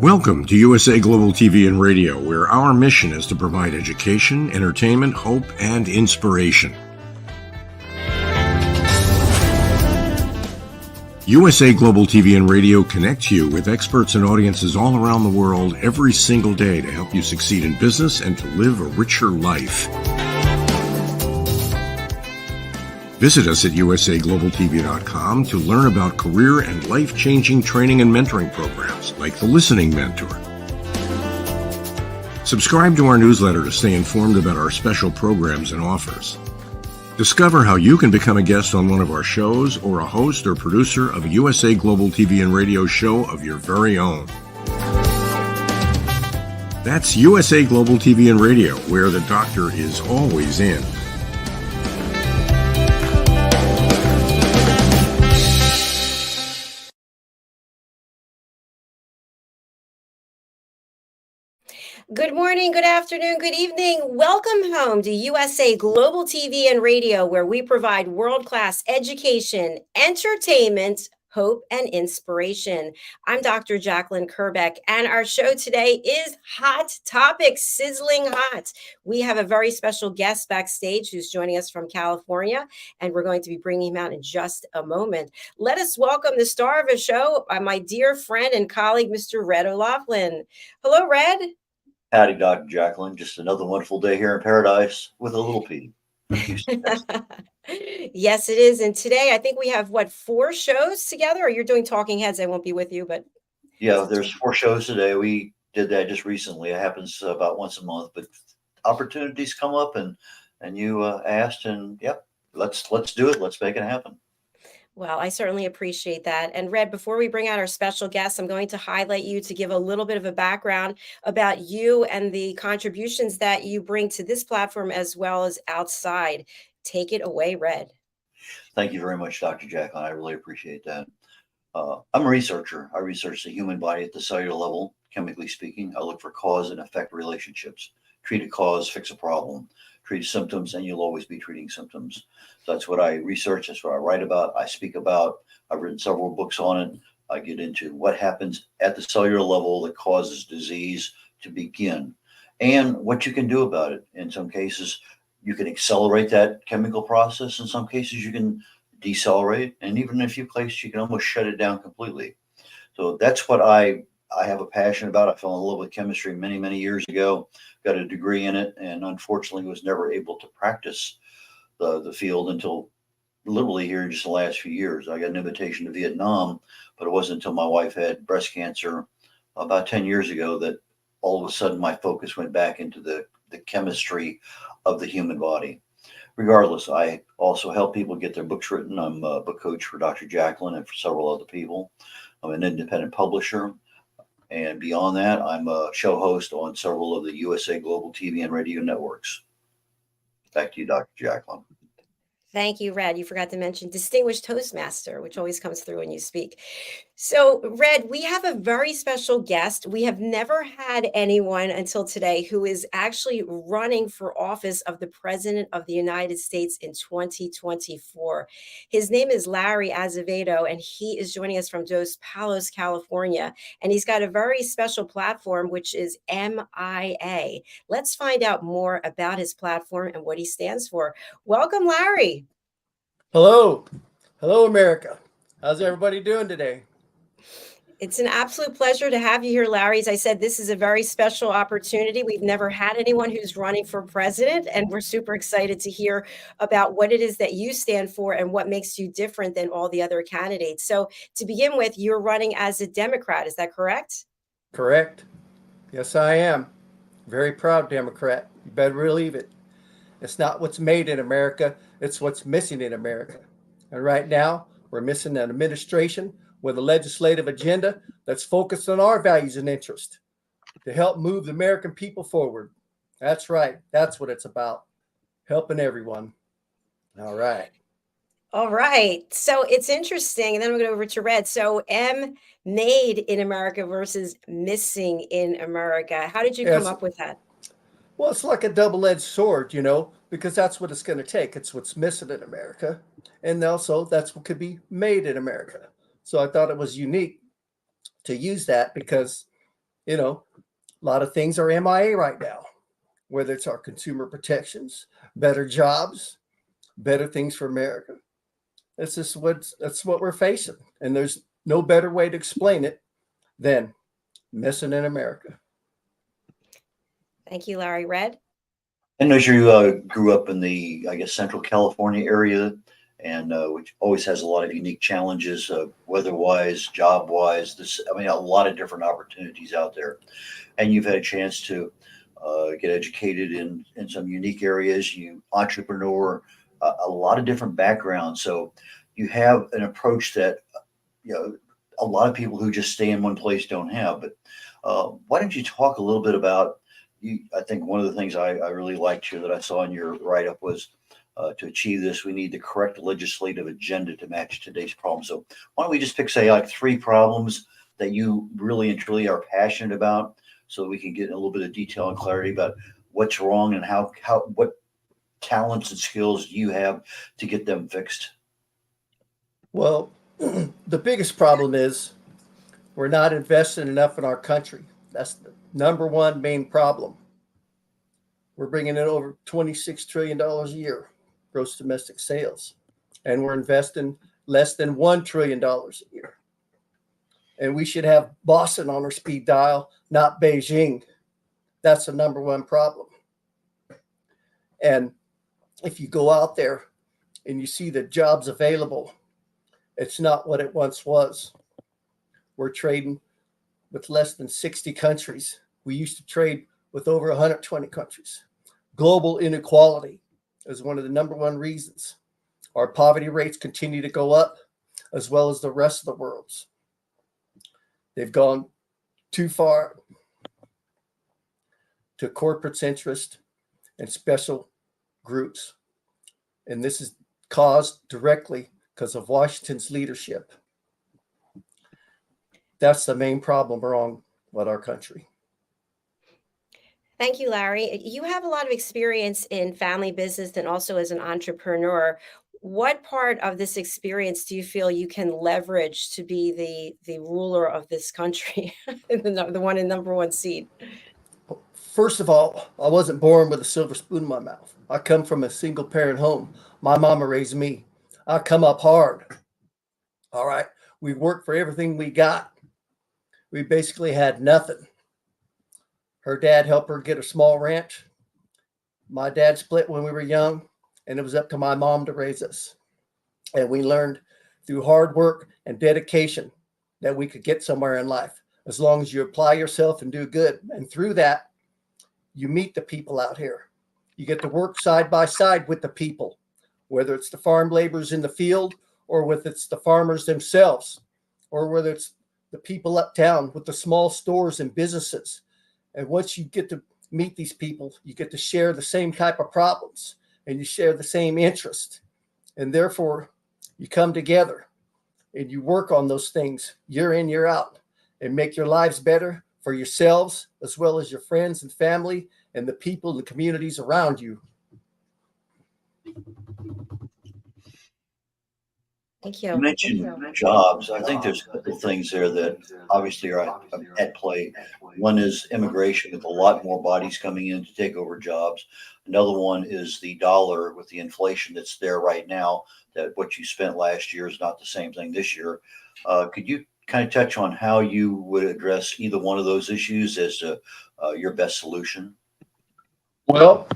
Welcome to USA Global TV and Radio, where our mission is to provide education, entertainment, hope, and inspiration. USA Global TV and Radio connects you with experts and audiences all around the world every single day to help you succeed in business and to live a richer life. Visit us at usaglobaltv.com to learn about career and life-changing training and mentoring programs like the Listening Mentor. Subscribe to our newsletter to stay informed about our special programs and offers. Discover how you can become a guest on one of our shows or a host or producer of a USA Global TV and Radio show of your very own. That's USA Global TV and Radio, where the doctor is always in. Good morning, good afternoon, good evening. Welcome home to USA Global TV and Radio, where we provide world-class education, entertainment, hope, and inspiration. I'm Dr. JACALYN KERBECK, and our show today is Hot Topics, sizzling hot. We have a very special guest backstage who's joining us from California, and we're going to be bringing him out in just a moment. Let us welcome the star of the show, my dear friend and colleague, Mr. Red O'Loughlin. Hello, Red. Howdy, Dr. JACALYN. Just another wonderful day here in paradise with a little P. Yes, it is. And today, I think we have, 4 shows together? Or you're doing Talking Heads. I won't be with you, but... Yeah, there's 4 shows today. We did that just recently. It happens about once a month, but opportunities come up and you asked, and yep, let's do it. Let's make it happen. Well, I certainly appreciate that. And Red, before we bring out our special guest, I'm going to highlight you to give a little bit of a background about you and the contributions that you bring to this platform as well as outside. Take it away, Red. Thank you very much, Dr. JACALYN. I really appreciate that. I'm a researcher. I research the human body at the cellular level, chemically speaking. I look for cause and effect relationships. Treat a cause, fix a problem. Treat symptoms, and you'll always be treating symptoms. So that's what I research. That's what I write about. I speak about. I've written several books on it. I get into what happens at the cellular level that causes disease to begin and what you can do about it. In some cases, you can accelerate that chemical process. In some cases, you can decelerate. And even in a few places, you can almost shut it down completely. So that's what I have a passion about. I fell in love with chemistry many, many years ago, got a degree in it, and unfortunately was never able to practice the field until literally here just the last few years. I got an invitation to Vietnam, but it wasn't until my wife had breast cancer about 10 years ago that all of a sudden my focus went back into the chemistry of the human body. Regardless, I also help people get their books written. I'm a book coach for Dr. JACALYN and for several other people. I'm an independent publisher. And beyond that, I'm a show host on several of the USA Global TV and Radio networks. Back to you, Dr. JACALYN. Thank you, Red. You forgot to mention Distinguished Toastmaster, which always comes through when you speak. So, Red, we have a very special guest. We have never had anyone until today who is actually running for office of the President of the United States in 2024. His name is Larry Azevedo, and he is joining us from Dos Palos, California. And he's got a very special platform, which is MIA. Let's find out more about his platform and what he stands for. Welcome, Larry. Hello. Hello, America. How's everybody doing today? It's an absolute pleasure to have you here, Larry. As I said, this is a very special opportunity. We've never had anyone who's running for president, and we're super excited to hear about what it is that you stand for and what makes you different than all the other candidates. So to begin with, you're running as a Democrat. Is that correct? Correct. Yes, I am. Very proud Democrat. You better believe it. It's not what's made in America. It's what's missing in America. And right now, we're missing an administration with a legislative agenda that's focused on our values and interests to help move the American people forward. That's right. That's what it's about. Helping everyone. All right. All right. So it's interesting. And then we'll go over to Red. So made in America versus missing in America. How did you come up with that? Well, it's like a double-edged sword, because that's what it's going to take. It's what's missing in America. And also that's what could be made in America. So I thought it was unique to use that because You know, a lot of things are MIA right now, whether it's our consumer protections, better jobs, better things for America. That's what we're facing. And there's no better way to explain it than missing in America. Thank you, Larry. Red? I know you grew up in the, I guess, Central California area, and which always has a lot of unique challenges, weather-wise, job-wise. I mean, a lot of different opportunities out there, and you've had a chance to get educated in some unique areas. You entrepreneur, a lot of different backgrounds, so you have an approach that a lot of people who just stay in one place don't have. But why don't you talk a little bit about you? I think one of the things I really liked here that I saw in your write-up was to achieve this, we need the correct legislative agenda to match today's problems. So why don't we just pick, say, like 3 problems that you really and truly are passionate about, so we can get a little bit of detail and clarity about what's wrong and what talents and skills you have to get them fixed. Well, the biggest problem is we're not investing enough in our country. That's the number one main problem. We're bringing in over $26 trillion a year, gross domestic sales, and we're investing less than $1 trillion a year. And we should have Boston on our speed dial, not Beijing. That's the number one problem. And if you go out there and you see the jobs available, it's not what it once was. We're trading with less than 60 countries. We used to trade with over 120 countries. Global inequality is one of the number one reasons. Our poverty rates continue to go up, as well as the rest of the world's. They've gone too far to corporate's interest and special groups. And this is caused directly because of Washington's leadership. That's the main problem wrong with our country. Thank you, Larry. You have a lot of experience in family business and also as an entrepreneur. What part of this experience do you feel you can leverage to be the ruler of this country, the one in number one seat? First of all, I wasn't born with a silver spoon in my mouth. I come from a single parent home. My mama raised me. I come up hard. All right. We worked for everything we got. We basically had nothing. Her dad helped her get a small ranch. My dad split when we were young, and it was up to my mom to raise us. And we learned through hard work and dedication that we could get somewhere in life, as long as you apply yourself and do good. And through that, you meet the people out here. You get to work side by side with the people, whether it's the farm laborers in the field, or whether it's the farmers themselves, or whether it's the people uptown with the small stores and businesses. And once you get to meet these people, you get to share the same type of problems, and you share the same interest. And therefore, you come together and you work on those things year in, year out, and make your lives better for yourselves, as well as your friends and family and the people and the communities around you. Thank you. You mentioned jobs. I think there's a couple of things there that obviously are at play. One is immigration, with a lot more bodies coming in to take over jobs. Another one is the dollar, with the inflation that's there right now, that what you spent last year is not the same thing this year. Could you kind of touch on how you would address either one of those issues as your best solution? Well,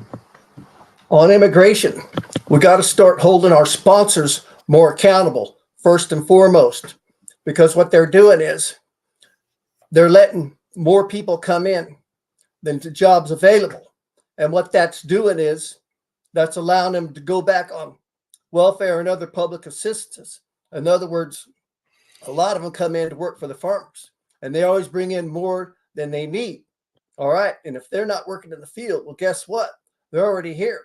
on immigration, we got to start holding our sponsors more accountable, first and foremost, because what they're doing is they're letting more people come in than the jobs available. And what that's doing is that's allowing them to go back on welfare and other public assistance. In other words, a lot of them come in to work for the farmers, and they always bring in more than they need. All right. And if they're not working in the field, well, guess what? They're already here.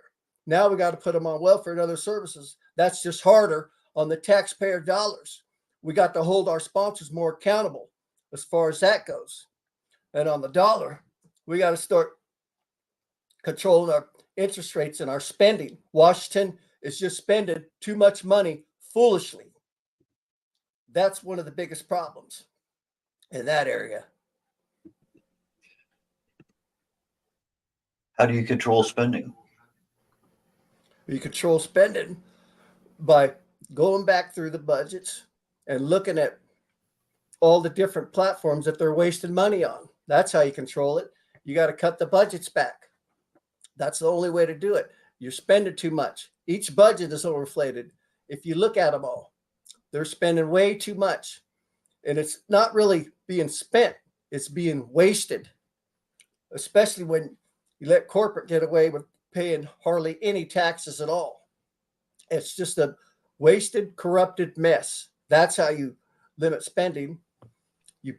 Now we got to put them on welfare and other services. That's just harder on the taxpayer dollars. We got to hold our sponsors more accountable as far as that goes. And on the dollar, we got to start controlling our interest rates and our spending. Washington is just spending too much money foolishly. That's one of the biggest problems in that area. How do you control spending? You control spending by going back through the budgets and looking at all the different platforms that they're wasting money on. That's how you control it. You got to cut the budgets back. That's the only way to do it. You're spending too much. Each budget is overinflated. If you look at them all, they're spending way too much. And it's not really being spent, it's being wasted, especially when you let corporate get away with paying hardly any taxes at all. It's just a wasted, corrupted mess. That's how you limit spending. You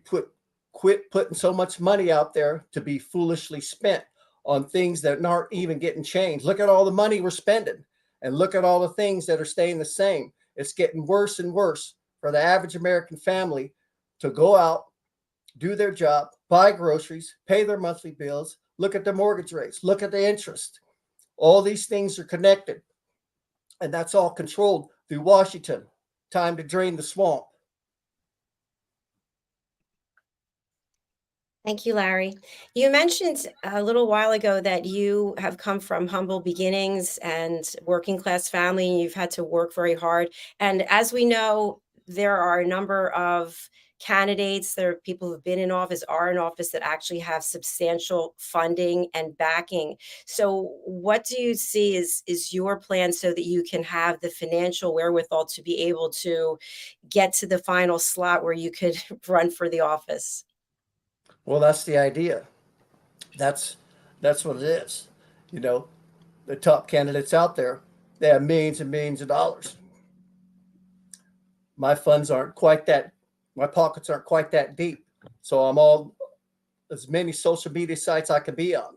quit putting so much money out there to be foolishly spent on things that aren't even getting changed. Look at all the money we're spending and look at all the things that are staying the same. It's getting worse and worse for the average American family to go out, do their job, buy groceries, pay their monthly bills, look at the mortgage rates, look at the interest. All these things are connected, and that's all controlled through Washington. Time to drain the swamp. Thank you, Larry. You mentioned a little while ago that you have come from humble beginnings and working class family, and you've had to work very hard. And as we know, there are a number of candidates, there are people who've been in office, are in office that actually have substantial funding and backing. So what do you see is your plan so that you can have the financial wherewithal to be able to get to the final slot where you could run for the office? Well, that's the idea. That's what it is. You know, the top candidates out there, they have millions and millions of dollars. My funds aren't quite that, my pockets aren't quite that deep. So I'm all as many social media sites I can be on.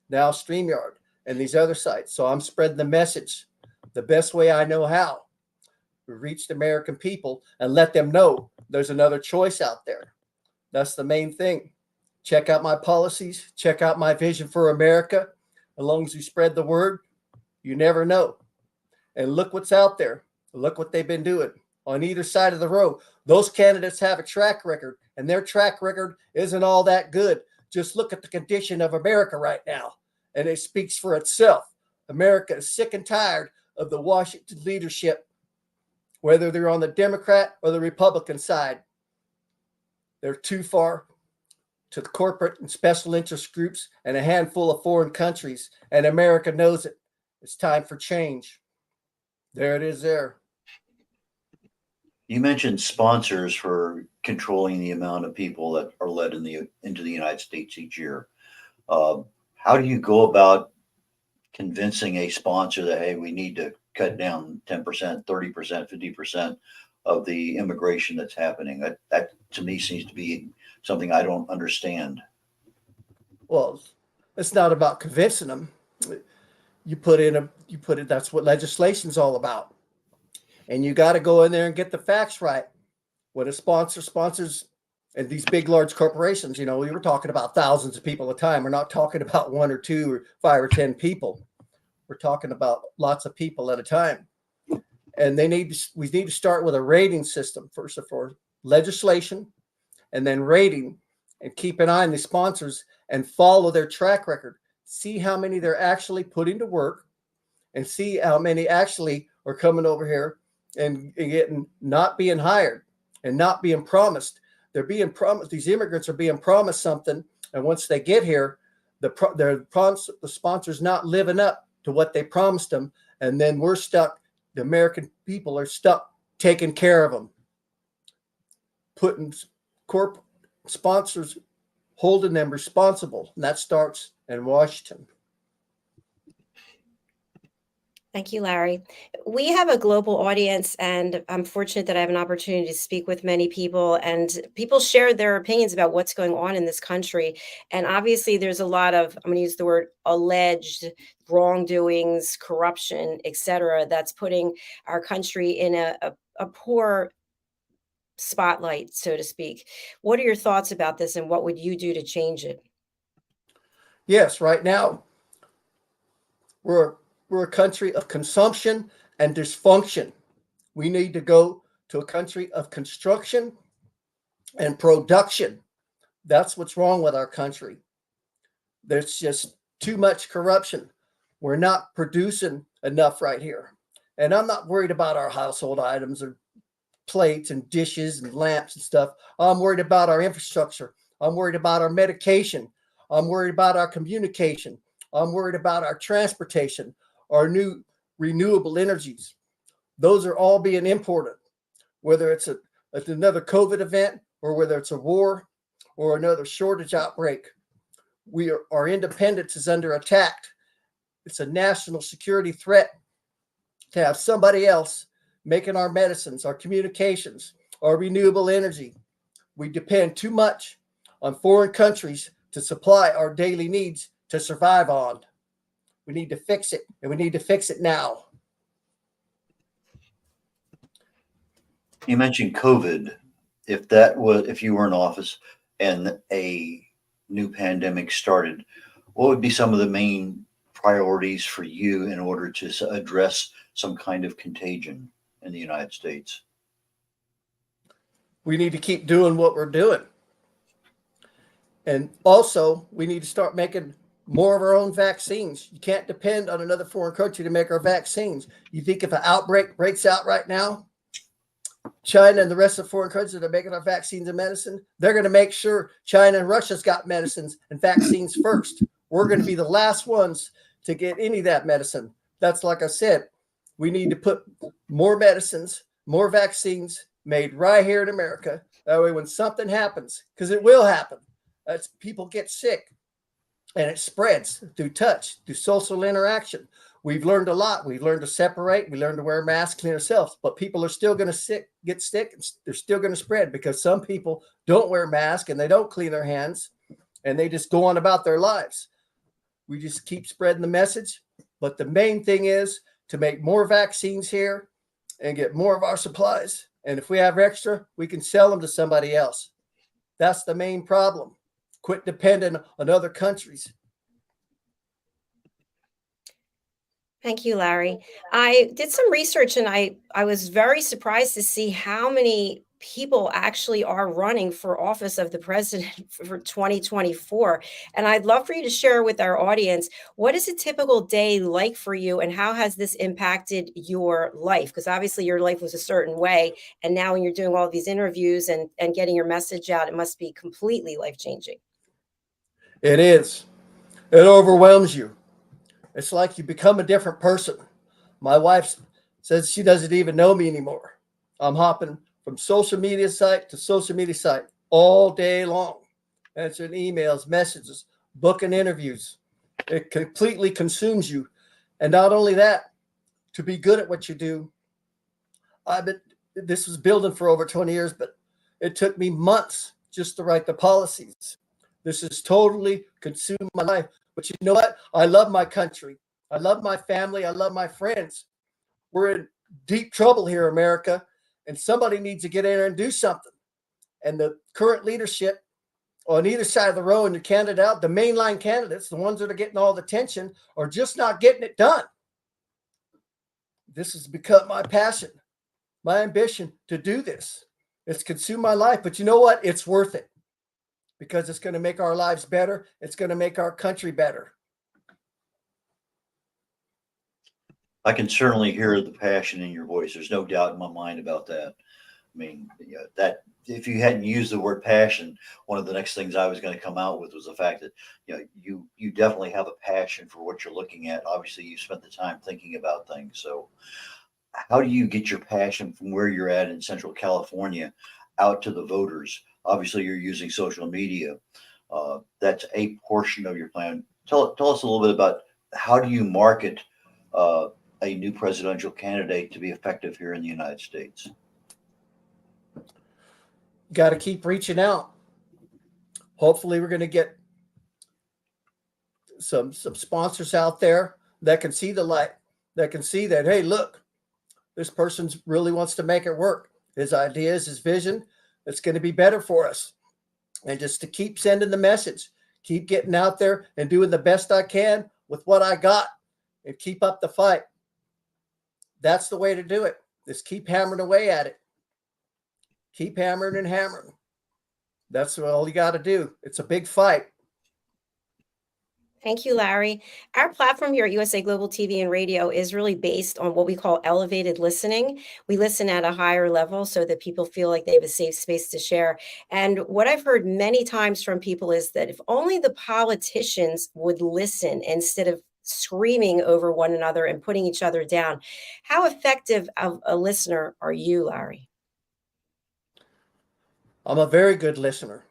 Now StreamYard and these other sites. So I'm spreading the message the best way I know how to reach the American people and let them know there's another choice out there. That's the main thing. Check out my policies, check out my vision for America. As long as you spread the word, you never know. And look what's out there. Look what they've been doing on either side of the road. Those candidates have a track record, and their track record isn't all that good. Just look at the condition of America right now, and it speaks for itself. America is sick and tired of the Washington leadership, whether they're on the Democrat or the Republican side. They're too far to the corporate and special interest groups and a handful of foreign countries, and America knows it. It's time for change. There it is there. You mentioned sponsors for controlling the amount of people that are led into the United States each year. How do you go about convincing a sponsor that, hey, we need to cut down 10%, 30%, 50% of the immigration that's happening? That to me seems to be something I don't understand. Well, it's not about convincing them. That's what legislation's all about. And you got to go in there and get the facts right. When a sponsors, and these big, large corporations, you know, we were talking about thousands of people at a time. We're not talking about 1 or 2 or 5 or 10 people. We're talking about lots of people at a time. And we need to start with a rating system first for legislation, and then rating, and keep an eye on the sponsors and follow their track record. See how many they're actually putting to work, and see how many actually are coming over here and getting, not being hired and not being promised. They're being promised, these immigrants are being promised something, and once they get here, the sponsor's not living up to what they promised them, and then we're stuck. The American people are stuck taking care of them, putting corporate sponsors, holding them responsible, and that starts in Washington. Thank you, Larry. We have a global audience, and I'm fortunate that I have an opportunity to speak with many people, and people share their opinions about what's going on in this country. And obviously, there's a lot of, I'm going to use the word alleged wrongdoings, corruption, etc., that's putting our country in a poor spotlight, so to speak. What are your thoughts about this, and what would you do to change it? Yes, right now, we're a country of consumption and dysfunction. We need to go to a country of construction and production. That's what's wrong with our country. There's just too much corruption. We're not producing enough right here. And I'm not worried about our household items or plates and dishes and lamps and stuff. I'm worried about our infrastructure. I'm worried about our medication. I'm worried about our communication. I'm worried about our transportation, our new renewable energies. Those are all being imported, whether it's another COVID event or whether it's a war or another shortage outbreak. Our independence is under attack. It's a national security threat to have somebody else making our medicines, our communications, our renewable energy. We depend too much on foreign countries to supply our daily needs to survive on. We need to fix it, and we need to fix it now. You mentioned COVID. If you were in office and a new pandemic started, what would be some of the main priorities for you in order to address some kind of contagion in the United States? We need to keep doing what we're doing. And also, we need to start making more of our own vaccines. You can't depend on another foreign country to make our vaccines. You think if an outbreak breaks out right now, China and the rest of foreign countries that are making our vaccines and medicine, they're going to make sure China and Russia's got medicines and vaccines first. We're going to be the last ones to get any of that medicine. That's like I said, we need to put more medicines, more vaccines made right here in America. That way, when something happens, because it will happen, people get sick and it spreads through touch, through social interaction. We've learned a lot. We've learned to separate. We learned to wear masks, clean ourselves, but people are still going to get sick. And they're still going to spread because some people don't wear masks and they don't clean their hands and they just go on about their lives. We just keep spreading the message. But the main thing is to make more vaccines here and get more of our supplies. And if we have extra, we can sell them to somebody else. That's the main problem. Quit depending on other countries. Thank you, Larry. I did some research and I was very surprised to see how many people actually are running for office of the president for 2024. And I'd love for you to share with our audience, what is a typical day like for you and how has this impacted your life? Because obviously your life was a certain way. And now when you're doing all these interviews and getting your message out, it must be completely life-changing. It is. It overwhelms you. It's like you become a different person. My wife says she doesn't even know me anymore. I'm hopping from social media site to social media site all day long, answering emails, messages, booking interviews. It completely consumes you. And not only that, to be good at what you do, this was building for over 20 years, but it took me months just to write the policies. This has totally consumed my life. But you know what? I love my country. I love my family. I love my friends. We're in deep trouble here, America, and somebody needs to get in there and do something. And the current leadership on either side of the road and the candidate, the mainline candidates, the ones that are getting all the attention, are just not getting it done. This has become my passion, my ambition to do this. It's consumed my life, but you know what? It's worth it. Because it's going to make our lives better. It's going to make our country better. I can certainly hear the passion in your voice. There's no doubt in my mind about that. I mean, that if you hadn't used the word passion, one of the next things I was going to come out with was the fact that you definitely have a passion for what you're looking at. Obviously, you spent the time thinking about things. So, how do you get your passion from where you're at in Central California out to the voters? Obviously, you're using social media. That's a portion of your plan. Tell us a little bit about how do you market a new presidential candidate to be effective here in the United States? Got to keep reaching out. Hopefully, we're going to get some sponsors out there that can see the light, that can see that, hey, look, this person really wants to make it work. His ideas, his vision, it's going to be better for us. And just to keep sending the message, keep getting out there and doing the best I can with what I got and keep up the fight. That's the way to do it. Just keep hammering away at it. Keep hammering and hammering. That's all you got to do. It's a big fight. Thank you, Larry. Our platform here at USA Global TV and Radio is really based on what we call elevated listening. We listen at a higher level so that people feel like they have a safe space to share. And what I've heard many times from people is that if only the politicians would listen instead of screaming over one another and putting each other down. How effective of a listener are you, Larry? I'm a very good listener.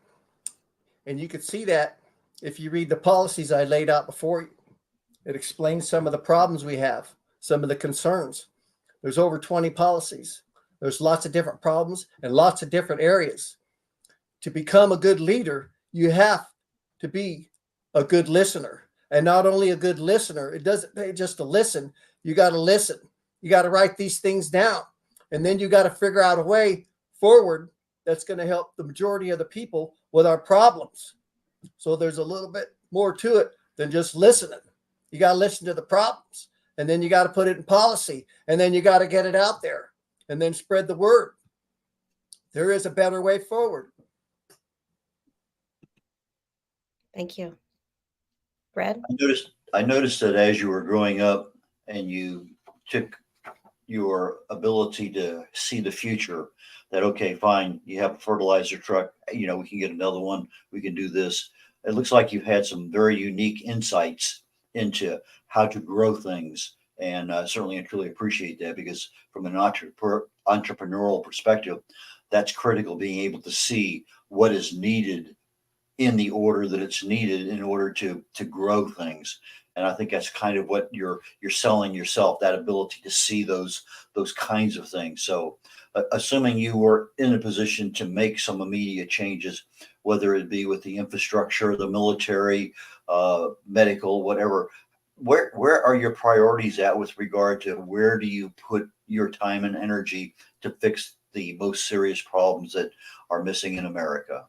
And you can see that if you read the policies I laid out before you. It explains some of the problems we have, some of the concerns. There's over 20 policies. There's lots of different problems and lots of different areas. To become a good leader, you have to be a good listener. And not only a good listener, it doesn't pay just to listen. You got to listen. You got to write these things down. And then you got to figure out a way forward that's going to help the majority of the people with our problems. So there's a little bit more to it than just listening. You got to listen to the problems, and then you got to put it in policy, and then you got to get it out there and then spread the word. There is a better way forward. Thank you. Brad? I noticed that as you were growing up and you took your ability to see the future, that, okay, fine, you have a fertilizer truck, we can get another one, we can do this. It looks like you've had some very unique insights into how to grow things. And certainly I truly appreciate that, because from an entrepreneurial perspective, that's critical, being able to see what is needed in the order that it's needed in order to grow things. And I think that's kind of what you're selling yourself, that ability to see those kinds of things. So assuming you were in a position to make some immediate changes, whether it be with the infrastructure, the military, medical, whatever, where are your priorities at with regard to where do you put your time and energy to fix the most serious problems that are missing in America?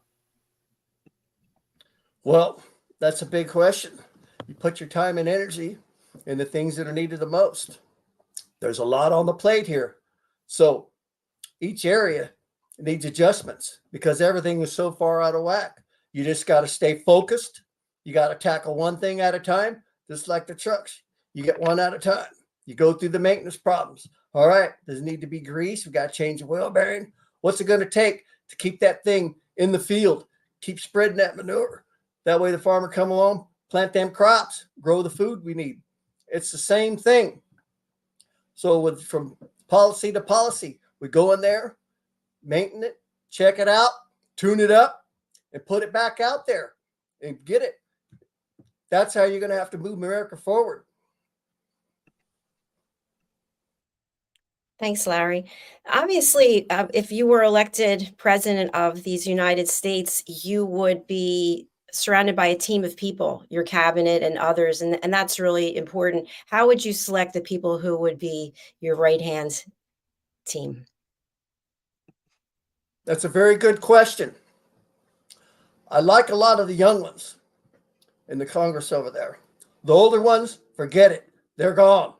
Well, that's a big question. You put your time and energy in the things that are needed the most. There's a lot on the plate here. So each area needs adjustments because everything is so far out of whack. You just got to stay focused. You got to tackle one thing at a time, just like the trucks. You get one at a time. You go through the maintenance problems. All right, does it need to be greased? We got to change the wheel bearing. What's it going to take to keep that thing in the field? Keep spreading that manure. That way the farmer come along, plant them crops, grow the food we need. It's the same thing. So from policy to policy, we go in there, maintain it, check it out, tune it up, and put it back out there and get it. That's how you're going to have to move America forward. Thanks, Larry. Obviously, if you were elected president of these United States, you would be surrounded by a team of people, your cabinet and others, and that's really important. How would you select the people who would be your right-hand team? That's a very good question. I like a lot of the young ones in the Congress over there. The older ones, forget it. They're gone.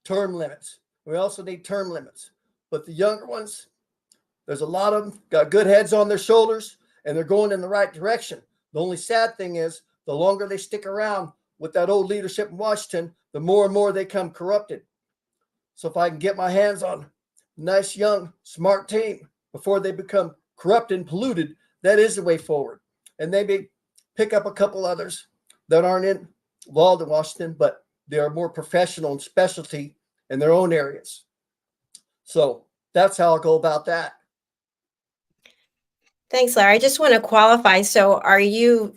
Term limits. We also need term limits. But the younger ones, there's a lot of them, got good heads on their shoulders, and they're going in the right direction. The only sad thing is the longer they stick around with that old leadership in Washington, the more and more they come corrupted. So if I can get my hands on a nice, young, smart team before they become corrupt and polluted, that is the way forward. And maybe pick up a couple others that aren't involved in Washington, but they are more professional and specialty in their own areas. So that's how I'll go about that. Thanks, Larry. I just want to qualify. So are you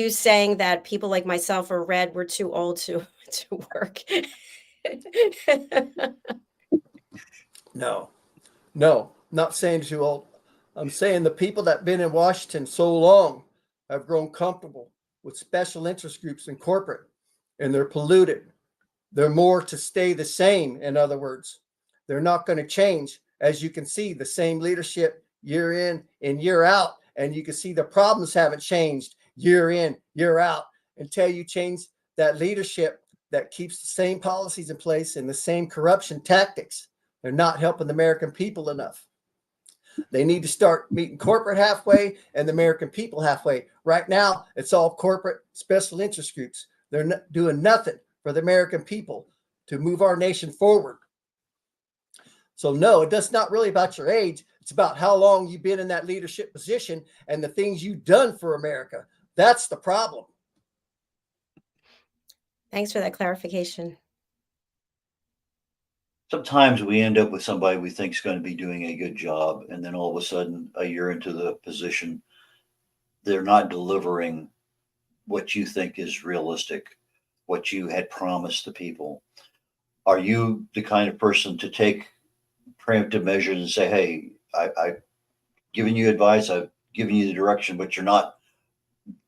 saying that people like myself or Red, we're too old to work? No, not saying too old. I'm saying the people that have been in Washington so long have grown comfortable with special interest groups and corporate, and they're polluted. They're more to stay the same. In other words, they're not going to change. As you can see, the same leadership year in and year out. And you can see the problems haven't changed year in, year out until you change that leadership that keeps the same policies in place and the same corruption tactics. They're not helping the American people enough. They need to start meeting corporate halfway and the American people halfway. Right now, it's all corporate special interest groups. They're not doing nothing for the American people to move our nation forward. So no, it's not really about your age. It's about how long you've been in that leadership position and the things you've done for America. That's the problem. Thanks for that clarification. Sometimes we end up with somebody we think is going to be doing a good job, and then all of a sudden, a year into the position, they're not delivering what you think is realistic, what you had promised the people. Are you the kind of person to take preemptive measures and say, hey, I've given you advice, I've given you the direction, but you're not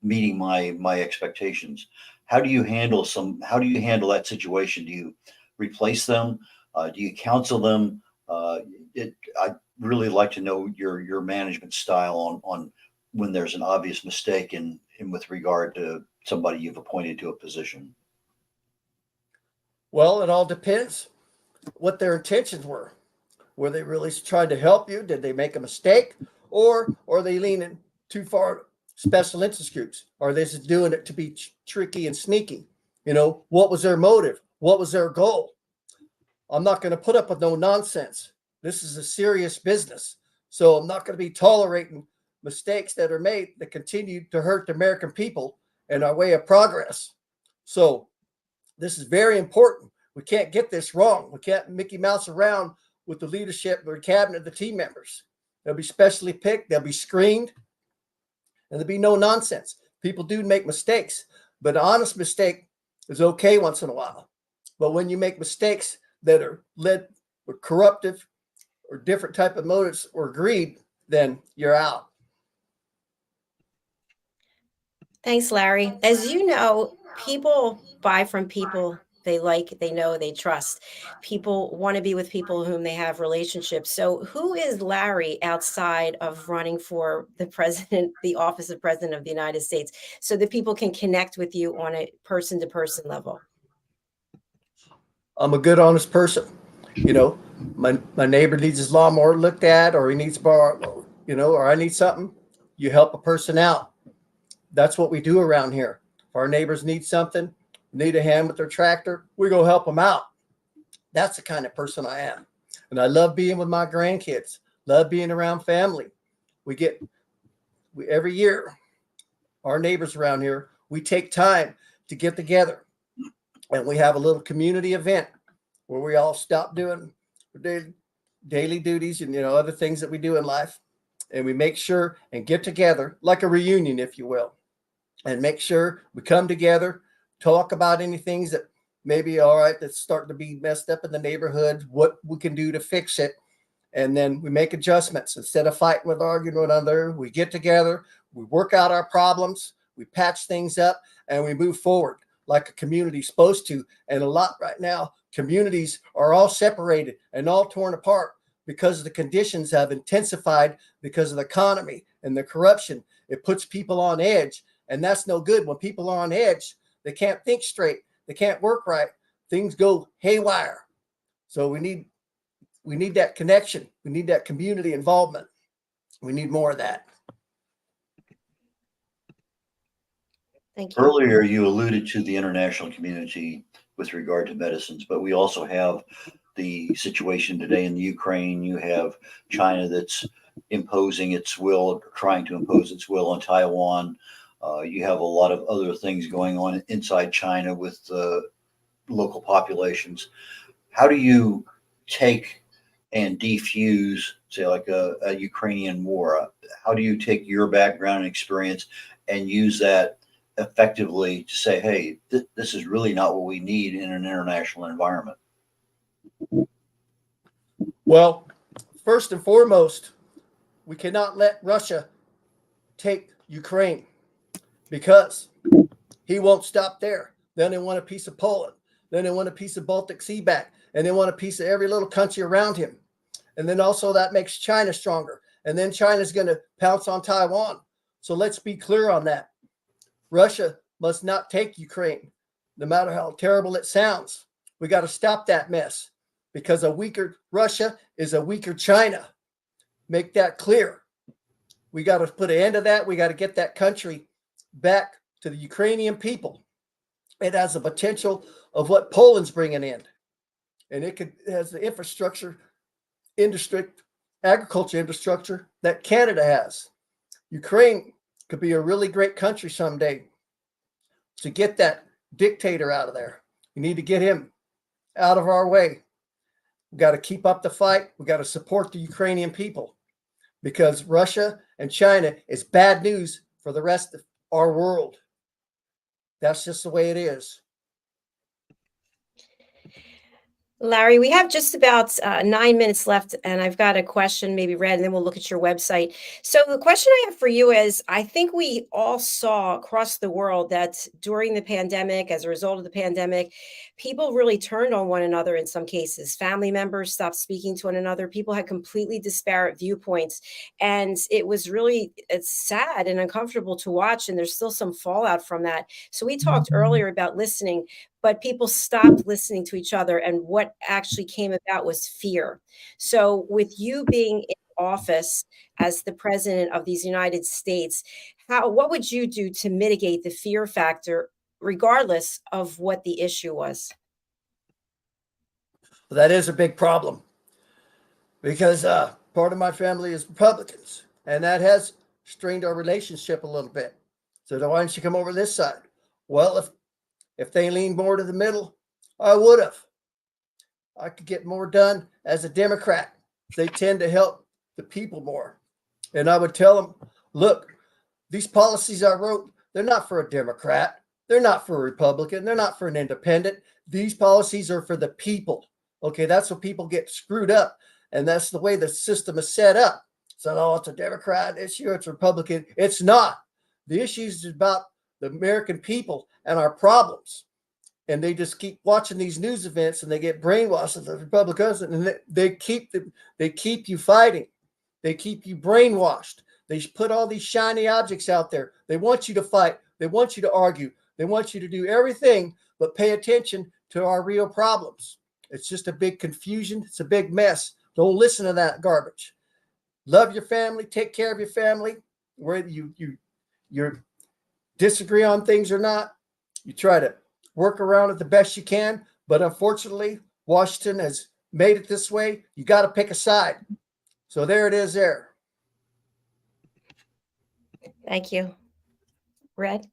meeting my expectations? How do you handle that situation? Do you replace them? Do you counsel them? I'd really like to know your management style on when there's an obvious mistake in with regard to somebody you've appointed to a position. Well, it all depends what their intentions were. Were they really trying to help you? Did they make a mistake? Or are they leaning too far special interest groups? Are they just doing it to be tricky and sneaky? What was their motive? What was their goal? I'm not going to put up with no nonsense. This is a serious business. So I'm not going to be tolerating mistakes that are made that continue to hurt the American people and our way of progress. So this is very important. We can't get this wrong. We can't Mickey Mouse around with the leadership or cabinet, the team members. They'll be specially picked. They'll be screened. And there'll be no nonsense. People do make mistakes, but an honest mistake is okay once in a while. But when you make mistakes that are led or corruptive or different type of motives or greed, then you're out. Thanks, Larry. As you know, people buy from people they like, they know, they trust. People want to be with people whom they have relationships. So who is Larry outside of running for the president, the office of president of the United States, so that people can connect with you on a person-to-person level? I'm a good, honest person. My neighbor needs his lawnmower looked at, or he needs borrow, or I need something. You help a person out. That's what we do around here. If our neighbors need something, need a hand with their tractor, we go help them out. That's the kind of person I am. And I love being with my grandkids, love being around family. Every year, our neighbors around here, we take time to get together. And we have a little community event where we all stop doing daily duties and other things that we do in life. And we make sure and get together like a reunion, if you will, and make sure we come together, talk about any things that maybe that's starting to be messed up in the neighborhood, what we can do to fix it. And then we make adjustments. Instead of fighting with arguing with one another, we get together, we work out our problems, we patch things up, and we move forward like a community is supposed to. And a lot right now, communities are all separated and all torn apart because the conditions have intensified because of the economy and the corruption. It puts people on edge, and that's no good. When people are on edge, they can't think straight. They can't work right. Things go haywire. So we need that connection. We need that community involvement. We need more of that. Thank you. Earlier, you alluded to the international community with regard to medicines, but we also have the situation today in the Ukraine. You have China that's imposing its will, trying to impose its will on Taiwan. You have a lot of other things going on inside China with local populations. How do you take and defuse, say, like a Ukrainian war? How do you take your background and experience and use that effectively to say, hey, this is really not what we need in an international environment? Well, first and foremost, we cannot let Russia take Ukraine, because he won't stop there. Then they want a piece of Poland. Then they want a piece of Baltic Sea back. And they want a piece of every little country around him. And then also that makes China stronger. And then China's going to pounce on Taiwan. So let's be clear on that. Russia must not take Ukraine, no matter how terrible it sounds. We got to stop that mess, because a weaker Russia is a weaker China. Make that clear. We got to put an end to that. We got to get that country back to the Ukrainian people. It has the potential of what Poland's bringing in, and it has the infrastructure, industry, agriculture infrastructure that Canada has. Ukraine could be a really great country someday. To get that dictator out of there, we need to get him out of our way. We got to keep up the fight. We got to support the Ukrainian people, because Russia and China is bad news for the rest of our world. That's just the way it is. Larry, we have just about 9 minutes left, and I've got a question, maybe Red, and then we'll look at your website. So the question I have for you is, I think we all saw across the world that during the pandemic, as a result of the pandemic, people really turned on one another in some cases. Family members stopped speaking to one another. People had completely disparate viewpoints, and it's sad and uncomfortable to watch, and there's still some fallout from that. So we talked earlier about listening, but people stopped listening to each other, and what actually came about was fear. So with you being in office as the president of these United States, what would you do to mitigate the fear factor regardless of what the issue was? Well, that is a big problem, because part of my family is Republicans, and that has strained our relationship a little bit. So why don't you come over this side? Well, if they leaned more to the middle, I would have. I could get more done as a Democrat. They tend to help the people more. And I would tell them, look, these policies I wrote, they're not for a Democrat. They're not for a Republican. They're not for an independent. These policies are for the people. Okay, that's what people get screwed up. And that's the way the system is set up. So, oh, it's a Democrat issue, it's a Republican. It's not. The issue is about the American people and our problems. And they just keep watching these news events, and they get brainwashed as the Republicans, and they keep you fighting. They keep you brainwashed. They put all these shiny objects out there. They want you to fight. They want you to argue. They want you to do everything but pay attention to our real problems. It's just a big confusion. It's a big mess. Don't listen to that garbage. Love your family. Take care of your family. Whether you disagree on things or not, you try to work around it the best you can. But unfortunately, Washington has made it this way. You got to pick a side. So there it is there. Thank you. Red?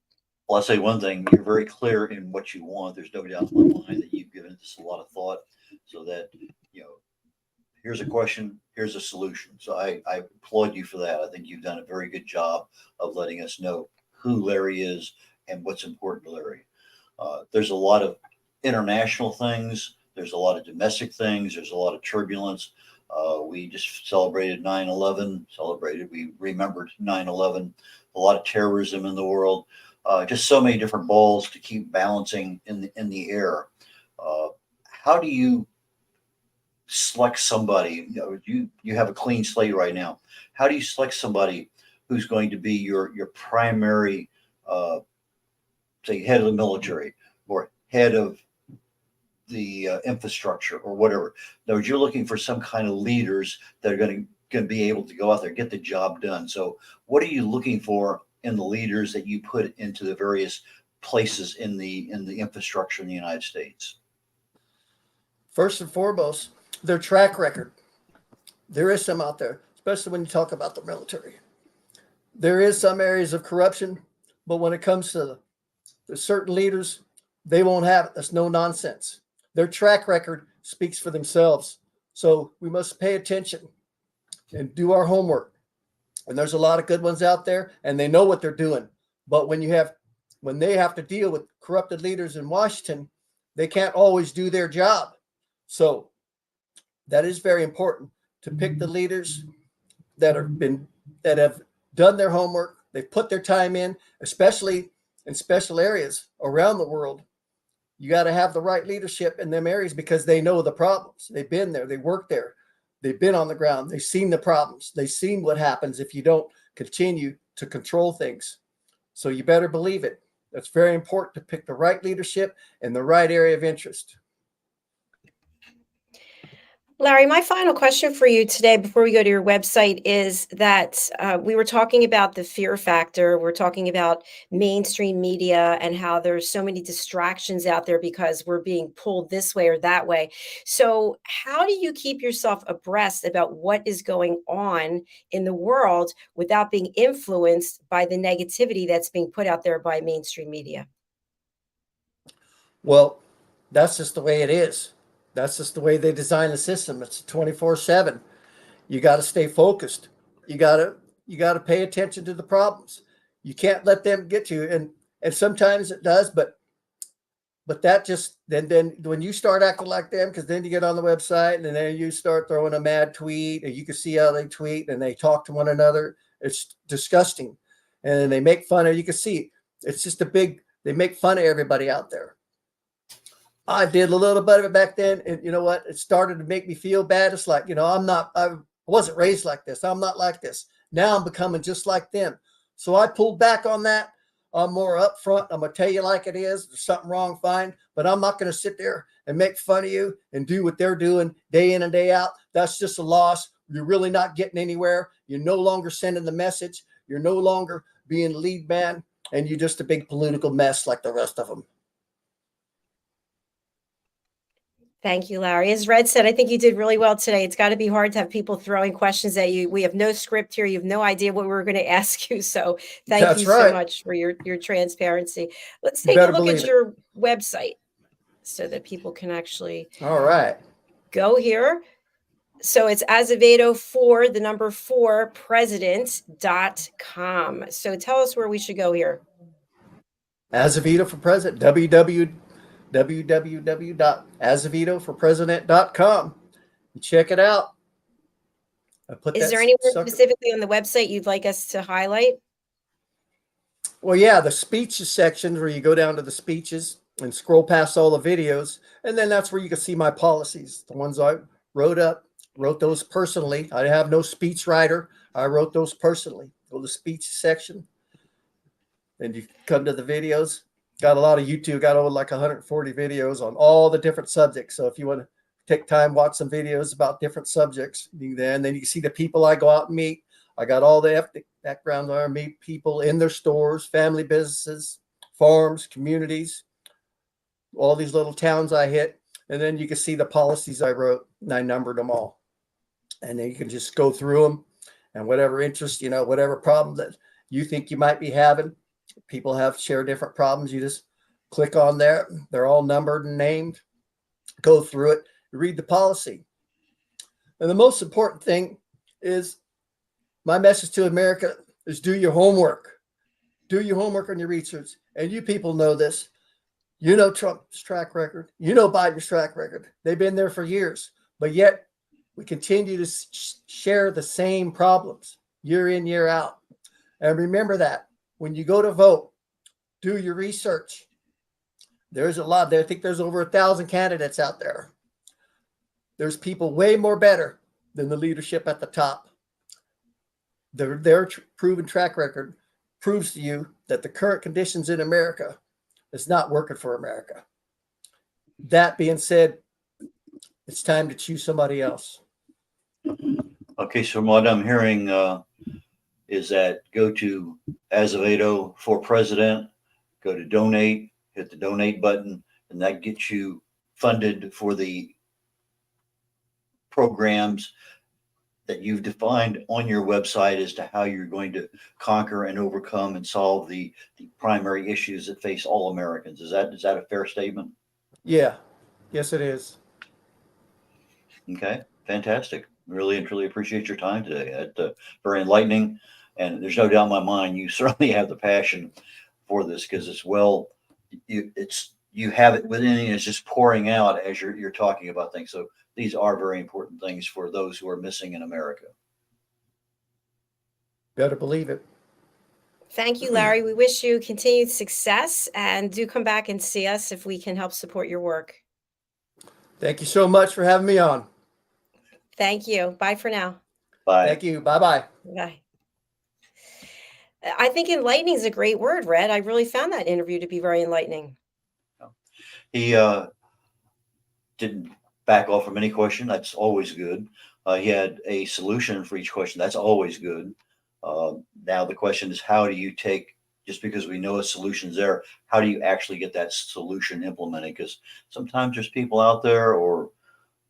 Well, I'll say one thing. You're very clear in what you want. There's no doubt in my mind that you've given this a lot of thought, so that, here's a question, here's a solution. So I applaud you for that. I think you've done a very good job of letting us know who Larry is and what's important to Larry. There's a lot of international things. There's a lot of domestic things. There's a lot of turbulence. We just celebrated 9/11. We remembered 9/11. A lot of terrorism in the world. Just so many different balls to keep balancing in the air. How do you select somebody? You have a clean slate right now. How do you select somebody who's going to be your primary, say, head of the military or head of the infrastructure or whatever? No, you're looking for some kind of leaders that are going to be able to go out there and get the job done. So what are you looking for in the leaders that you put into the various places in the infrastructure in the United States? First and foremost, their track record. There is some out there, especially when you talk about the military. There is some areas of corruption, but when it comes to the certain leaders, they won't have it. That's no nonsense. Their track record speaks for themselves. So we must pay attention and do our homework. And there's a lot of good ones out there, and they know what they're doing. But when they have to deal with corrupted leaders in Washington, they can't always do their job. So that is very important, to pick the leaders that have done their homework. They've put their time in, especially in special areas around the world. You got to have the right leadership in them areas, because they know the problems. They've been there. They worked there. They've been on the ground. They've seen the problems. They've seen what happens if you don't continue to control things. So you better believe it. That's very important, to pick the right leadership in the right area of interest. Larry, my final question for you today before we go to your website is that we were talking about the fear factor. We're talking about mainstream media and how there's so many distractions out there because we're being pulled this way or that way. So, how do you keep yourself abreast about what is going on in the world without being influenced by the negativity that's being put out there by mainstream media? Well, that's just the way it is. That's just the way they design the system. It's 24/7. You got to stay focused. You got to pay attention to the problems. You can't let them get to you. And sometimes it does, but that just then when you start acting like them, because then you get on the website and then you start throwing a mad tweet, and you can see how they tweet and they talk to one another. It's disgusting, and they make fun of. You can see it's just they make fun of everybody out there. I did a little bit of it back then, and you know what? It started to make me feel bad. It's like, I wasn't raised like this. I'm not like this. Now I'm becoming just like them. So I pulled back on that. I'm more upfront. I'm gonna tell you like it is. There's something wrong, fine, but I'm not gonna sit there and make fun of you and do what they're doing day in and day out. That's just a loss. You're really not getting anywhere. You're no longer sending the message. You're no longer being lead man, and you're just a big political mess like the rest of them. Thank you, Larry. As Red said, I think you did really well today. It's got to be hard to have people throwing questions at you. We have no script here. You have no idea what we're going to ask you. So thank That's you so right. much for your transparency. Let's You take a better look believe at it. your website so that people can actually All right. go here. So it's Azevedo for the number 4 president.com. So tell us where we should go here. Azevedo for President, www.azevedoforpresident.com. Check it out. I put Is that there anywhere sucker. specifically on the website you'd like us to highlight? Well, yeah, the speeches section where you go down to the speeches and scroll past all the videos. And then that's where you can see my policies, the ones I wrote those personally. I have no speech writer. I wrote those personally. Go to the speech section. And you come to the videos. Got a lot of YouTube, got over like 140 videos on all the different subjects. So if you want to take time, watch some videos about different subjects, then you can see the people I go out and meet. I got all the ethnic backgrounds. I meet people in their stores, family businesses, farms, communities, all these little towns I hit. And then you can see the policies I wrote, and I numbered them all. And then you can just go through them, and whatever interest, whatever problem that you think you might be having. People share different problems. You just click on there. They're all numbered and named. Go through it, read the policy. And the most important thing is my message to America is do your homework. Do your homework on your research. And you people know this. You know Trump's track record. You know Biden's track record. They've been there for years. But yet we continue to share the same problems year in, year out. And remember that. When you go to vote, do your research. There's a lot there. I think there's over 1,000 candidates out there. There's people way more better than the leadership at the top. Their proven track record proves to you that the current conditions in America is not working for America. That being said, it's time to choose somebody else. Okay, so what I'm hearing is that go to Azevedo for President, go to donate, hit the donate button, and that gets you funded for the programs that you've defined on your website as to how you're going to conquer and overcome and solve the primary issues that face all Americans. Is that a fair statement? Yeah. Yes, it is. Okay, fantastic. Really and truly appreciate your time today. That's very enlightening. And there's no doubt in my mind, you certainly have the passion for this because you have it within you. It's just pouring out as you're talking about things. So these are very important things for those who are missing in America. Better believe it. Thank you, Larry. We wish you continued success, and do come back and see us if we can help support your work. Thank you so much for having me on. Thank you. Bye for now. Bye. Thank you. Bye-bye. Bye. I think enlightening is a great word, Red. I really found that interview to be very enlightening. He didn't back off from any question. That's always good. He had a solution for each question. That's always good. Now the question is, how do you take, just because we know a solution's there, how do you actually get that solution implemented? Because sometimes there's people out there or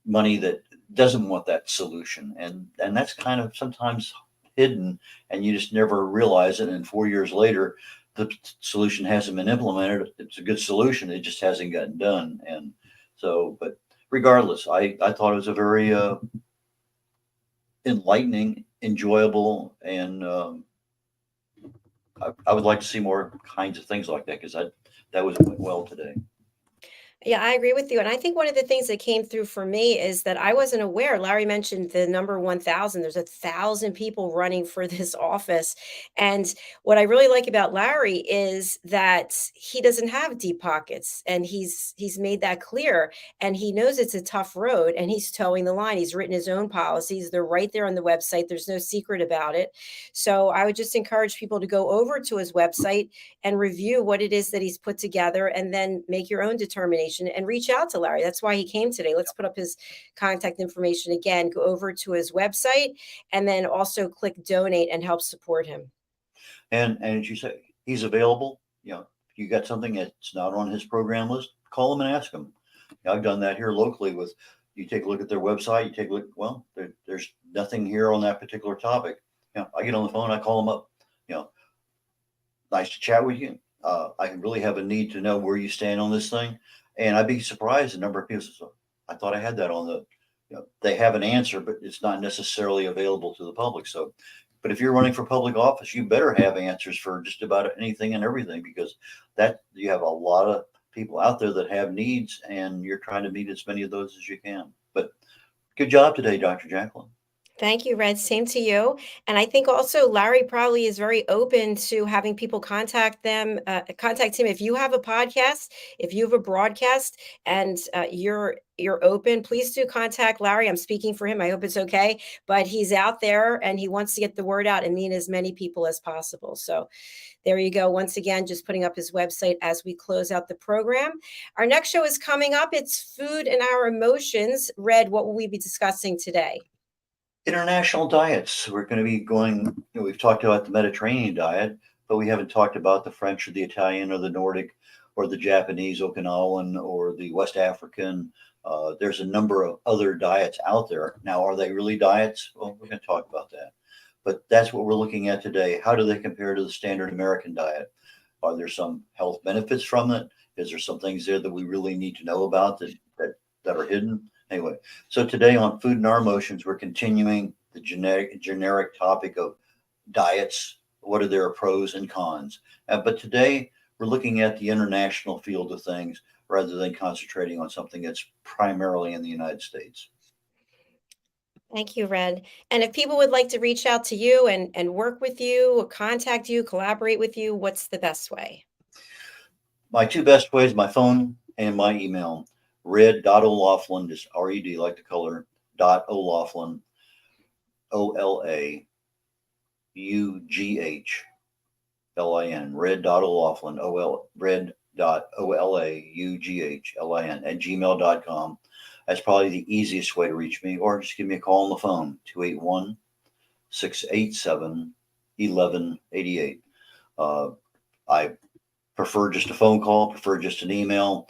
money that doesn't want that solution, and that's kind of sometimes hidden, and you just never realize it. And 4 years later, the solution hasn't been implemented. It's a good solution. It just hasn't gotten done. And so, but regardless, I thought it was a very enlightening, enjoyable, and I would like to see more kinds of things like that, because that was went well today. Yeah, I agree with you. And I think one of the things that came through for me is that I wasn't aware. Larry mentioned the number 1,000. There's 1,000 people running for this office. And what I really like about Larry is that he doesn't have deep pockets, and he's made that clear. And he knows it's a tough road, and he's towing the line. He's written his own policies. They're right there on the website. There's no secret about it. So I would just encourage people to go over to his website and review what it is that he's put together, and then make your own determination and reach out to Larry. That's why he came today. Let's put up his contact information again. Go over to his website and then also click donate and help support him. And as you say, he's available. If you got something that's not on his program list, call him and ask him. I've done that here locally with, you take a look at their website, you take a look, well, there's nothing here on that particular topic. I get on the phone, I call them up, nice to chat with you. I really have a need to know where you stand on this thing. And I'd be surprised the number of people say, I thought I had that on the, they have an answer, but it's not necessarily available to the public. So, but if you're running for public office, you better have answers for just about anything and everything, because that you have a lot of people out there that have needs, and you're trying to meet as many of those as you can. But good job today, Dr. JACALYN. Thank you, Red. Same to you. And I think also Larry probably is very open to having people contact him. If you have a podcast, if you have a broadcast, and you're open, please do contact Larry. I'm speaking for him. I hope it's okay. But he's out there and he wants to get the word out and meet as many people as possible. So there you go. Once again, just putting up his website as we close out the program. Our next show is coming up. It's Food and Our Emotions. Red, what will we be discussing today? International diets. We're going to be going, we've talked about the Mediterranean diet, but we haven't talked about the French or the Italian or the Nordic or the Japanese, Okinawan, or the West African. There's a number of other diets out there. Now, are they really diets? Well, we're going to talk about that. But that's what we're looking at today. How do they compare to the standard American diet? Are there some health benefits from it? Is there some things there that we really need to know about that are hidden? Anyway, so today on Food and Our Emotions, we're continuing the generic topic of diets. What are their pros and cons? But today we're looking at the international field of things rather than concentrating on something that's primarily in the United States. Thank you, Red. And if people would like to reach out to you and work with you, or contact you, collaborate with you, what's the best way? My two best ways, my phone and my email. Red.O'Laughlin, just R-E-D, like the color, .O'Laughlin, O-L-A-U-G-H-L-I-N, red.O'Laughlin, red.O-L-A-U-G-H-L-I-N at gmail.com. That's probably the easiest way to reach me, or just give me a call on the phone, 281-687-1188. I prefer just a phone call, prefer just an email.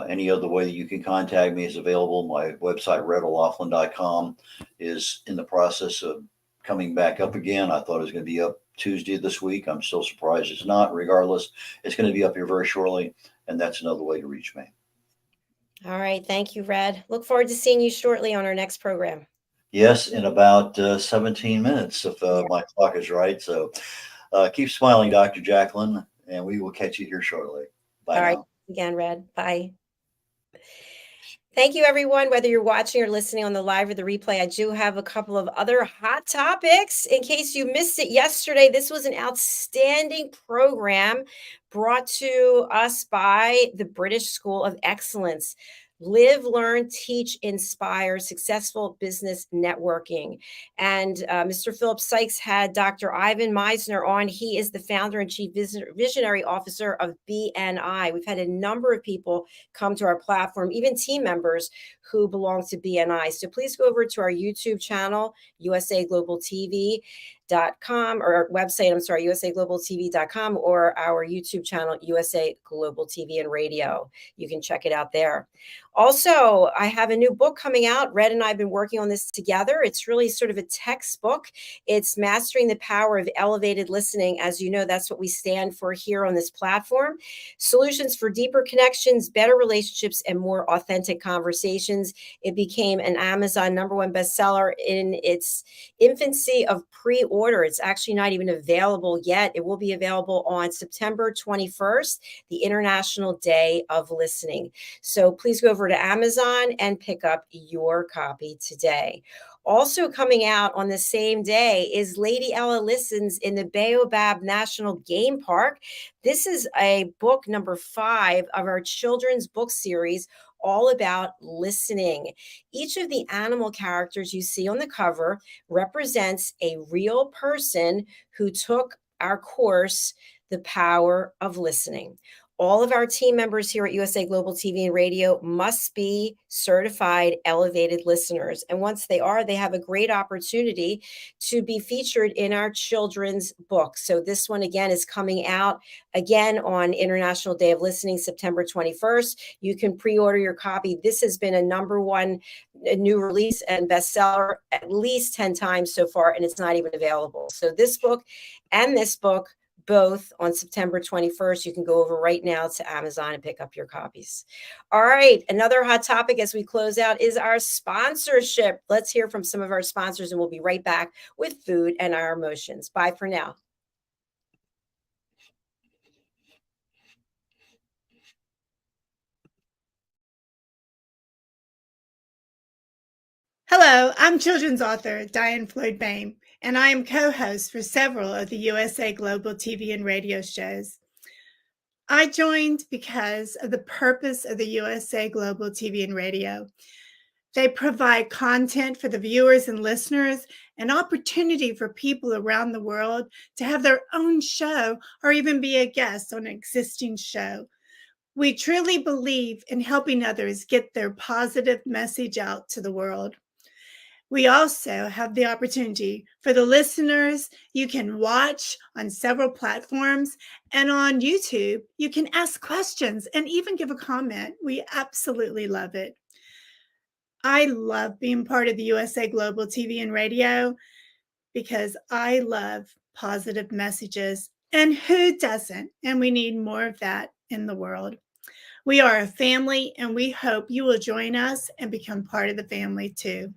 Any other way that you can contact me is available. My website, redolaughlin.com, is in the process of coming back up again. I thought it was going to be up Tuesday this week. I'm still surprised it's not. Regardless, it's going to be up here very shortly, and that's another way to reach me. All right. Thank you, Red. Look forward to seeing you shortly on our next program. Yes, in about 17 minutes, if my clock is right. So keep smiling, Dr. JACALYN, and we will catch you here shortly. Bye All right. now. Again, Red. Bye. Thank you, everyone. Whether you're watching or listening on the live or the replay, I do have a couple of other hot topics. In case you missed it yesterday, this was an outstanding program brought to us by the British School of Excellence. Live, Learn, Teach, Inspire, Successful Business Networking. And Mr. Philip Sykes had Dr. Ivan Meisner on. He is the founder and chief visionary officer of BNI. We've had a number of people come to our platform, even team members who belong to BNI. So please go over to our YouTube channel, USA Global TV.com, or our website, usaglobaltv.com, or our YouTube channel, USA Global TV and Radio. You can check it out there. Also, I have a new book coming out. Red and I have been working on this together. It's really sort of a textbook. It's Mastering the Power of Elevated Listening. As you know, that's what we stand for here on this platform. Solutions for deeper connections, better relationships, and more authentic conversations. It became an Amazon #1 bestseller in its infancy of pre-order. It's actually not even available yet. It will be available on September 21st, the International Day of Listening. So please go over to Amazon and pick up your copy today. Also coming out on the same day is Lady Ella Listens in the Baobab National Game Park. This is a book number 5 of our children's book series, all about listening. Each of the animal characters you see on the cover represents a real person who took our course, The Power of Listening. All of our team members here at USA Global TV and Radio must be certified elevated listeners. And once they are, they have a great opportunity to be featured in our children's book. So this one, again, is coming out again on International Day of Listening, September 21st. You can pre-order your copy. This has been a #1 new release and bestseller at least 10 times so far, and it's not even available. So this book and this book, both on September 21st. You can go over right now to Amazon and pick up your copies. All right. Another hot topic as we close out is our sponsorship. Let's hear from some of our sponsors, and we'll be right back with Food and Our Emotions. Bye for now. Hello, I'm children's author Diane Floyd Bain, and I am co-host for several of the USA Global TV and radio shows. I joined because of the purpose of the USA Global TV and radio. They provide content for the viewers and listeners, an opportunity for people around the world to have their own show or even be a guest on an existing show. We truly believe in helping others get their positive message out to the world. We also have the opportunity for the listeners. You can watch on several platforms, and on YouTube, you can ask questions and even give a comment. We absolutely love it. I love being part of the USA Global TV and radio because I love positive messages, and who doesn't? And we need more of that in the world. We are a family, and we hope you will join us and become part of the family too.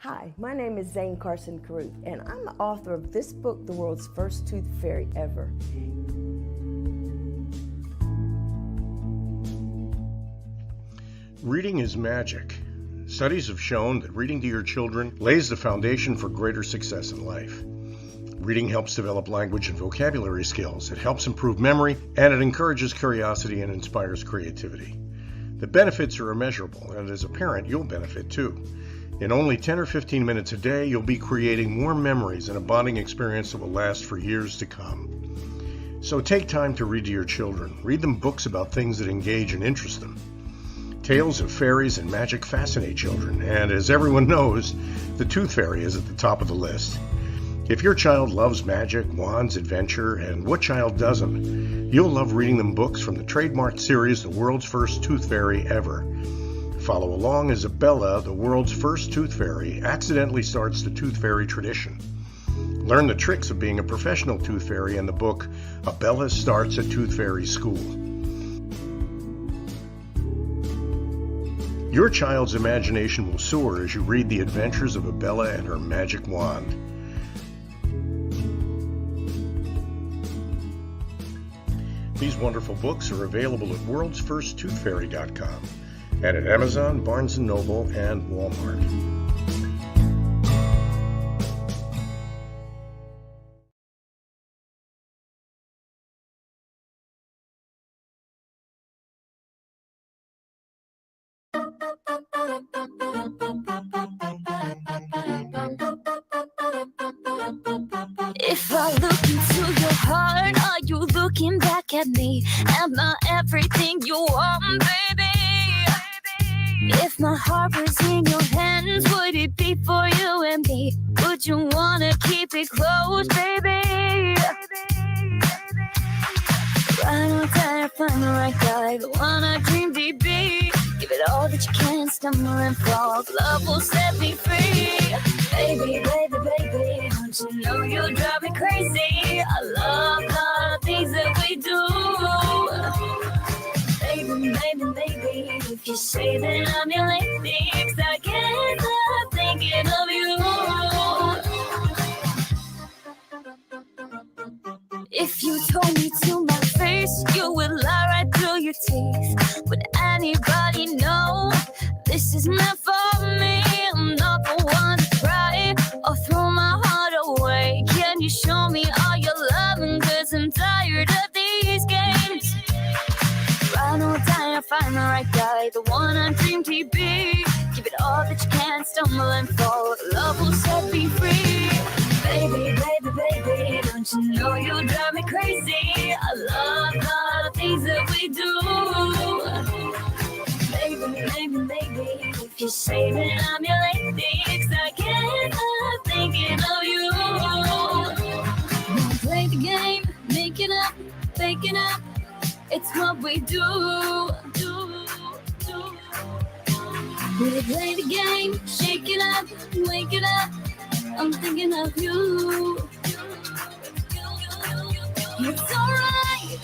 Hi, my name is Zane Carson Carruth, and I'm the author of this book, The World's First Tooth Fairy Ever. Reading is magic. Studies have shown that reading to your children lays the foundation for greater success in life. Reading helps develop language and vocabulary skills. It helps improve memory, and it encourages curiosity and inspires creativity. The benefits are immeasurable, and as a parent, you'll benefit too. In only 10 or 15 minutes a day, you'll be creating warm memories and a bonding experience that will last for years to come. So take time to read to your children. Read them books about things that engage and interest them. Tales of fairies and magic fascinate children, and as everyone knows, the Tooth Fairy is at the top of the list. If your child loves magic, wands, adventure, and what child doesn't, you'll love reading them books from the trademarked series, The World's First Tooth Fairy Ever. Follow along as Bella, the world's first tooth fairy, accidentally starts the tooth fairy tradition. Learn the tricks of being a professional tooth fairy in the book, Bella Starts a Tooth Fairy School. Your child's imagination will soar as you read the adventures of Bella and her magic wand. These wonderful books are available at worldsfirsttoothfairy.com and at Amazon, Barnes & Noble, and Walmart. If I look into your heart, are you looking back at me? Am I everything you want, baby? If my heart was in your hands, would it be for you and me? Would you wanna keep it close, baby? Right on time, find the right guy, the one I dreamed he'd be. Give it all that you can, stumble and fall. Love will set me free. Baby, baby, baby, don't you know you drive me crazy? I love the things that we do. Baby, baby, baby, if you say that I'm your lady, 'cause I can't stop thinking of you. If you told me to my face, you would lie right through your teeth. Would anybody know this is meant for me? I'm not the one to cry or throw my heart away. Can you show me all your loving? 'Cause I'm tired of these games. Right on time, I find the right guy, the one I dreamed he'd be. Give it all that you can, stumble and fall. Love will set me free. Baby, baby, baby, don't you know you drive me crazy? I love the things that we do. Baby, baby, baby, if you say that I'm your lady, 'cause I can't stop thinking of you. Wanna play the game, make it up, fake it up. It's what we do. We play the game, shake it up, wake it up. I'm thinking of you. It's alright.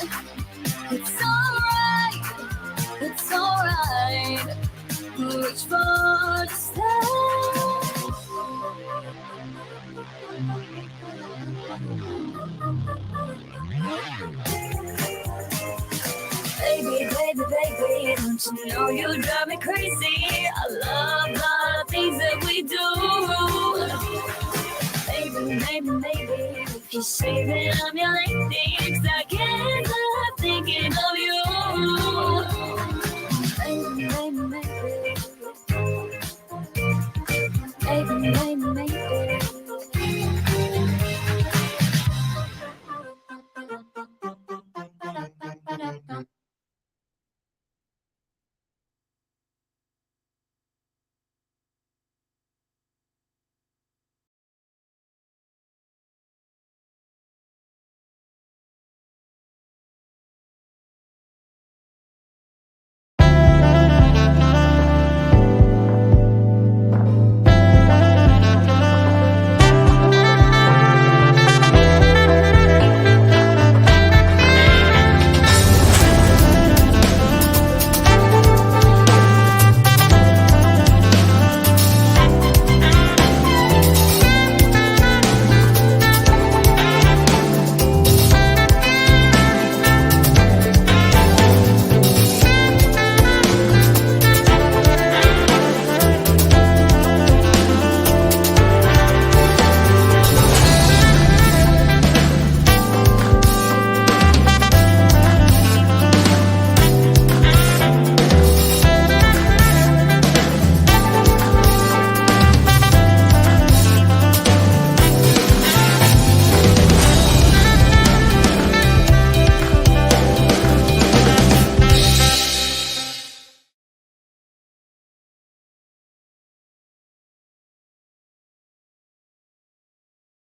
It's alright. It's alright. Reach for the stars. Baby, baby, baby, don't you know you drive me crazy? I love the things that we do. Baby, baby, baby, if you say that I'm your lady, 'cause I can't stop thinking of you. Baby, baby, baby, baby, baby,